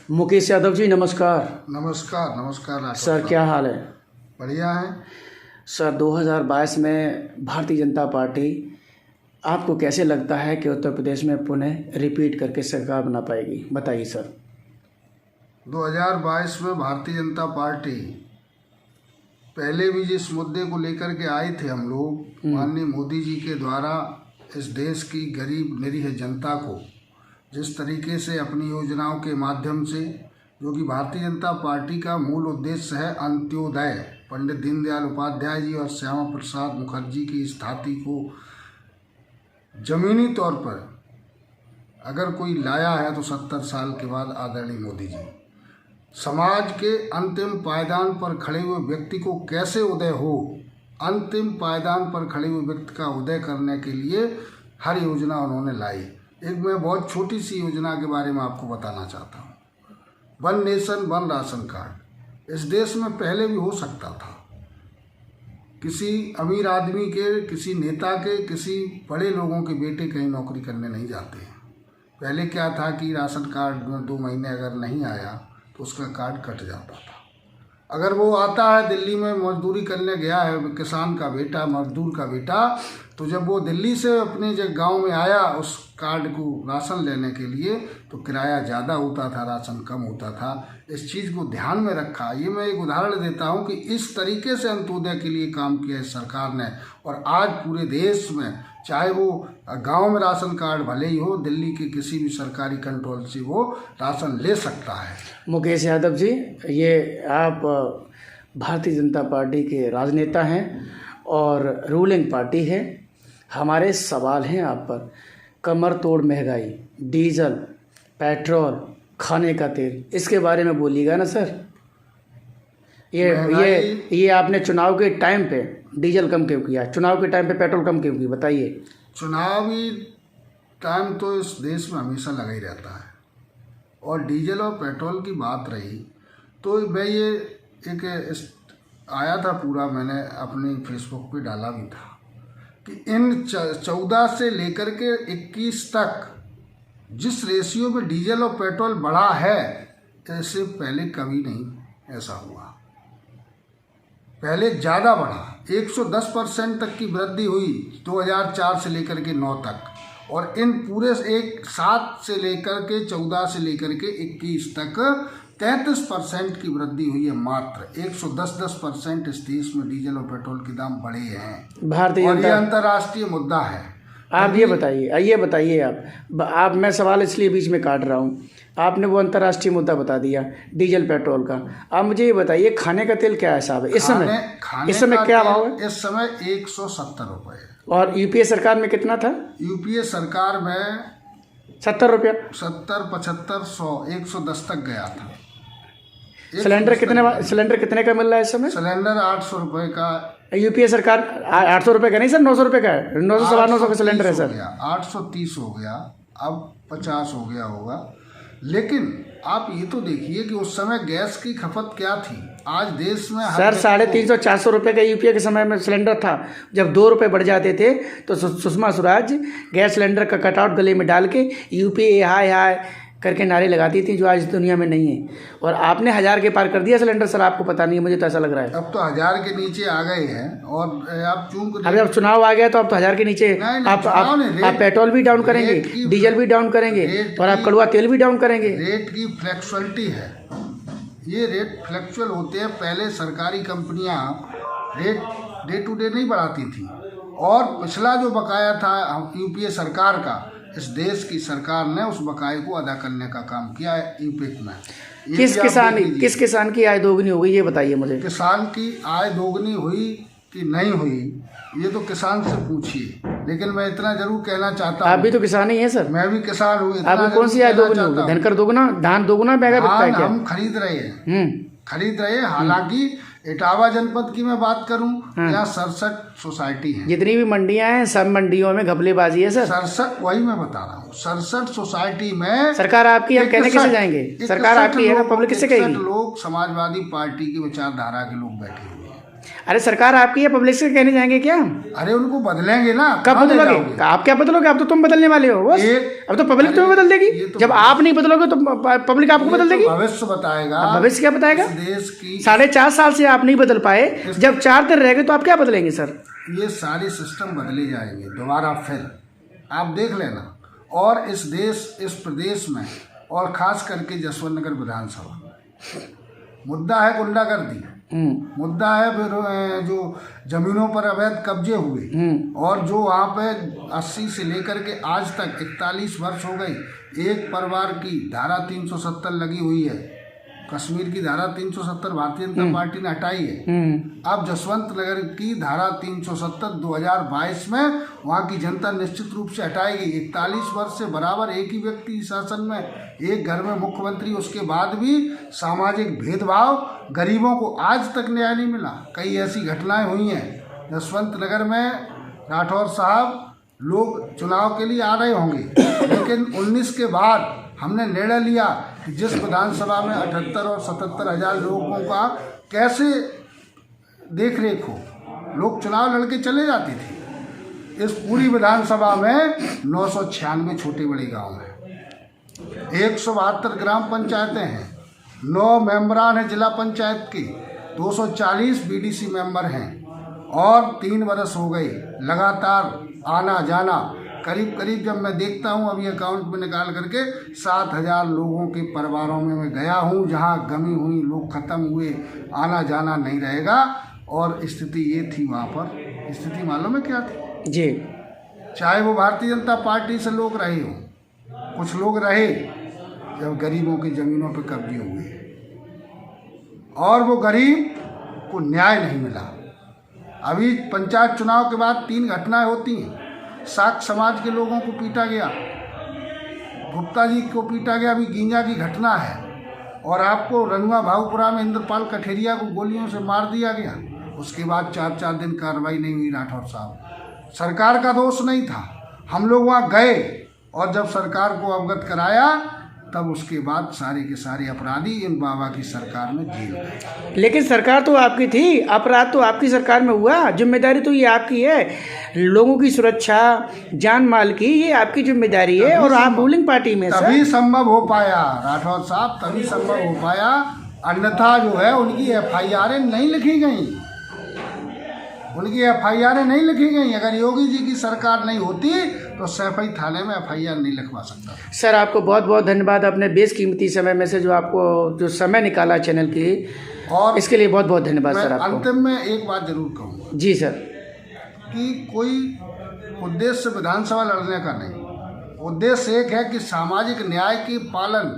मुकेश यादव जी नमस्कार। नमस्कार नमस्कार सर क्या हाल है? बढ़िया है सर 2022 में भारतीय जनता पार्टी आपको कैसे लगता है कि उत्तर प्रदेश में पुनः रिपीट करके सरकार बना पाएगी? बताइए सर। 2022 में भारतीय जनता पार्टी पहले भी जिस मुद्दे को लेकर के आए थे हम लोग, माननीय मोदी जी के द्वारा इस देश की गरीब निरीह जनता को जिस तरीके से अपनी योजनाओं के माध्यम से, जो कि भारतीय जनता पार्टी का मूल उद्देश्य है अंत्योदय, पंडित दीनदयाल उपाध्याय जी और श्यामा प्रसाद मुखर्जी की इस धाती को जमीनी तौर पर अगर कोई लाया है तो 70 साल के बाद आदरणीय मोदी जी। समाज के अंतिम पायदान पर खड़े हुए व्यक्ति को कैसे उदय हो, अंतिम पायदान पर खड़े हुए व्यक्ति का उदय करने के लिए हर योजना उन्होंने लाई। एक मैं बहुत छोटी सी योजना के बारे में आपको बताना चाहता हूँ। One nation one ration card इस देश में पहले भी हो सकता था। किसी अमीर आदमी के, किसी नेता के, किसी बड़े लोगों के बेटे कहीं नौकरी करने नहीं जाते हैं। पहले क्या था कि राशन कार्ड में 2 महीने अगर नहीं आया तो उसका कार्ड कट जाता था। अगर वो आता है दिल्ली में मजदूरी करने गया है, किसान का बेटा, मजदूर का बेटा, तो जब वो दिल्ली से अपने जब गांव में आया उस कार्ड को राशन लेने के लिए, तो किराया ज़्यादा होता था, राशन कम होता था। इस चीज़ को ध्यान में रखा। ये मैं एक उदाहरण देता हूँ कि इस तरीके से अंत्योदय के लिए काम किया इस सरकार ने। और आज पूरे देश में चाहे वो गांव में राशन कार्ड भले ही हो, दिल्ली के किसी भी सरकारी कंट्रोल से वो राशन ले सकता है। मुकेश यादव जी, ये आप भारतीय जनता पार्टी के राजनेता हैं और रूलिंग पार्टी है। हमारे सवाल हैं आप पर। कमर तोड़ महंगाई, डीजल, पेट्रोल, खाने का तेल, इसके बारे में बोलिएगा ना सर। ये आपने चुनाव के टाइम पे डीजल कम क्यों किया? चुनाव के टाइम पे पेट्रोल कम क्यों किया? बताइए। चुनावी टाइम तो इस देश में हमेशा लगा ही रहता है। और डीजल और पेट्रोल की बात रही तो मैं ये एक आया था पूरा, मैंने अपने फेसबुक पे डाला भी था कि इन 14 से लेकर के 21 तक जिस रेशियो में डीजल और पेट्रोल बढ़ा है, ऐसे पहले कभी नहीं ऐसा हुआ। पहले ज़्यादा बढ़ा, 110% तक की वृद्धि हुई 2004 से लेकर के 9 तक। और इन पूरे 7 से लेकर के 14 से लेकर के 21 तक 33% की वृद्धि हुई है। मात्र 110% इस देश में डीजल और पेट्रोल के दाम बढ़े हैं। भारतीय और ये अंतर्राष्ट्रीय मुद्दा है। आप ये बताइए आप मैं सवाल इसलिए बीच में काट रहा हूँ, आपने वो अंतर्राष्ट्रीय मुद्दा बता दिया डीजल पेट्रोल का। आप मुझे ये बताइए खाने का तेल क्या हिसाब है इस समय क्या भाव है? इस समय 170 रुपये। और यूपीए सरकार में कितना था? यूपीए सरकार में 70 रुपया। 70, 75, 100, 110 तक गया था। सिलेंडर कितने का मिल रहा है इस समय? सिलेंडर 800 रुपये का। यूपीए सरकार 800 रुपये का नहीं सर, 900 रुपये का है। 900 सवा 900 का सिलेंडर है सर। 830 हो गया, अब 50 हो गया होगा। लेकिन आप ये तो देखिए कि उस समय गैस की खपत क्या थी। आज देश में सर 350 400 रुपये का यूपीए के समय में सिलेंडर था। जब 2 रुपये बढ़ जाते थे तो सुषमा स्वराज गैस सिलेंडर का कटआउट गले में डाल के यूपीए हाय हाय करके नारे लगाती थी, जो आज दुनिया में नहीं है। और आपने 1000 के पार कर दिया सिलेंडर सर, आपको पता नहीं है, मुझे तो ऐसा लग रहा है। अब तो 1000 के नीचे आ गए हैं। और आप अभी अब चुनाव आ गया तो अब तो 1000 के नीचे आप पेट्रोल भी डाउन करेंगे, डीजल भी डाउन करेंगे और आप कड़वा तेल भी डाउन करेंगे। रेट की फ्लैक्चुअलिटी है, ये रेट फ्लैक्चुअल होते हैं। पहले सरकारी कंपनियां रेट डे टू डे नहीं बढ़ाती थी। और पिछला जो बकाया था यूपीए सरकार का, इस देश की सरकार ने उस बकाये को अदा करने का काम किया है यूपीए में। किस किसान की आय दोगुनी हो गई ये बताइए मुझे। किसान की आय दोगुनी हुई कि नहीं हुई ये तो किसान से पूछिए। लेकिन मैं इतना जरूर कहना चाहता हूँ, आप भी तो किसान ही हैं सर। मैं भी किसान हूँ। आपकी कौन सी आय दोगुनी होगी? धनकर दोगुना, धान दोगुना, महंगा बिकता है क्या? हम खरीद रहे हैं। हालांकि इटावा जनपद की मैं बात करूं, यहाँ 67 सोसाइटी है। जितनी भी मंडियां हैं सब मंडियों में घपलेबाजी है सर। 67, वही मैं बता रहा हूँ, 67 सोसाइटी में सरकार आपकी, हम कहने किसे जाएंगे? सरकार आपकी है ना, पब्लिक किसे कहेगी? लोग समाजवादी पार्टी की विचारधारा के लोग बैठे हुए हैं। अरे सरकार आपकी है, पब्लिक से कहने जाएंगे क्या? अरे उनको बदलेंगे ना। कब बदलोगे? आप क्या बदलोगे? अब तो तुम बदलने वाले हो बस। अब तो पब्लिक तुम्हें बदल देगी। जब आप नहीं बदलोगे तो पब्लिक आपको बदल देगी। भविष्य बताएगा। भविष्य क्या बताएगा? देश की 4.5 साल से आप नहीं बदल पाए, जब 4 दिन रह गए तो आप क्या बदलेंगे सर? ये सारे सिस्टम बदले जाएंगे दोबारा फिर, आप देख लेना। और इस प्रदेश में और खास करके जसवंत नगर विधानसभा मुद्दा है गुंडागर्दी, मुद्दा है फिर जो जमीनों पर अवैध कब्जे हुए, और जो वहाँ पे 80 से लेकर के आज तक 41 वर्ष हो गई, एक परिवार की धारा 370 लगी हुई है। कश्मीर की धारा 370 भारतीय जनता पार्टी ने हटाई है। अब जसवंत नगर की धारा 370 2022 में वहाँ की जनता निश्चित रूप से हटाएगी। 41 वर्ष से बराबर एक ही व्यक्ति शासन में, एक घर में मुख्यमंत्री, उसके बाद भी सामाजिक भेदभाव, गरीबों को आज तक न्याय नहीं मिला। कई ऐसी घटनाएं हुई हैं जसवंत नगर में। राठौर साहब, लोग चुनाव के लिए आ रहे होंगे, लेकिन 19 के बाद हमने निर्णय लिया कि जिस विधानसभा में 78 और 77 हजार लोगों का कैसे देख रेख हो, लोग चुनाव लड़के चले जाते थे। इस पूरी विधानसभा में 996 छोटे बड़े गांव हैं, 172 ग्राम पंचायतें हैं, 9 मेंबरान हैं जिला पंचायत के, 240 बीडीसी मेंबर हैं, और 3 वर्ष हो गए लगातार आना जाना। करीब जब मैं देखता हूँ अभी अकाउंट में निकाल करके 7000 लोगों के परिवारों में मैं गया हूँ, जहाँ गमी हुई, लोग ख़त्म हुए, आना जाना नहीं रहेगा। और स्थिति ये थी वहाँ पर, स्थिति मालूम है क्या थी जी? चाहे वो भारतीय जनता पार्टी से लोग रहे हों, कुछ लोग रहे जब गरीबों की ज़मीनों पर कब्जे हुए और वो गरीब को न्याय नहीं मिला। अभी पंचायत चुनाव के बाद 3 घटनाएं होती हैं। साक समाज के लोगों को पीटा गया, गुप्ता जी को पीटा गया, अभी गींजा की घटना है, और आपको रनुआ भाऊपुरा में इंद्रपाल कठेरिया को गोलियों से मार दिया गया। उसके बाद 4 दिन कार्रवाई नहीं हुई। राठौर साहब, सरकार का दोष नहीं था, हम लोग वहाँ गए और जब सरकार को अवगत कराया तब उसके बाद सारे के सारे अपराधी इन बाबा की सरकार में जेल गए। लेकिन सरकार तो आपकी थी, अपराध तो आपकी सरकार में हुआ, जिम्मेदारी तो ये आपकी है। लोगों की सुरक्षा, जान माल की, ये आपकी जिम्मेदारी है, और आप रूलिंग पार्टी में तभी संभव हो पाया राठौर साहब, तभी संभव हो पाया। अन्यथा जो है उनकी FIR नहीं लिखी गई, उनकी FIR नहीं लिखी गई। अगर योगी जी की सरकार नहीं होती तो सैफई थाने में FIR नहीं लिखवा सकता। सर आपको बहुत बहुत धन्यवाद, अपने बेशकीमती समय में से जो समय निकाला चैनल की, और इसके लिए बहुत बहुत धन्यवाद सर आपको। अंतिम में एक बात जरूर कहूँगा जी सर, कि कोई उद्देश्य विधानसभा लड़ने का नहीं, उद्देश्य एक है कि सामाजिक न्याय की पालन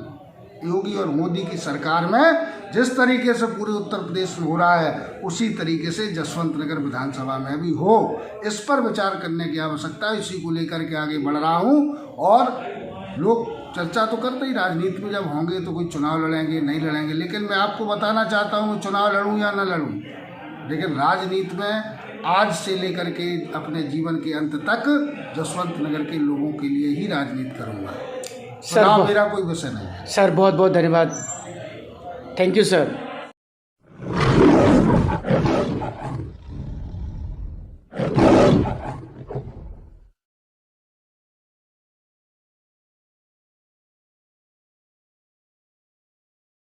योगी और मोदी की सरकार में जिस तरीके से पूरे उत्तर प्रदेश में हो रहा है, उसी तरीके से जसवंत नगर विधानसभा में भी हो। इस पर विचार करने की आवश्यकता है, इसी को लेकर के आगे बढ़ रहा हूँ। और लोग चर्चा तो करते ही, राजनीति में जब होंगे तो कोई चुनाव लड़ेंगे नहीं लड़ेंगे, लेकिन मैं आपको बताना चाहता हूँ चुनाव लड़ूँ या न लड़ूँ, लेकिन राजनीति में आज से लेकर के अपने जीवन के अंत तक जसवंत नगर के लोगों के लिए ही राजनीति करूँगा। चुनाव मेरा कोई विषय नहीं है। सर बहुत बहुत धन्यवाद, थैंक यू सर।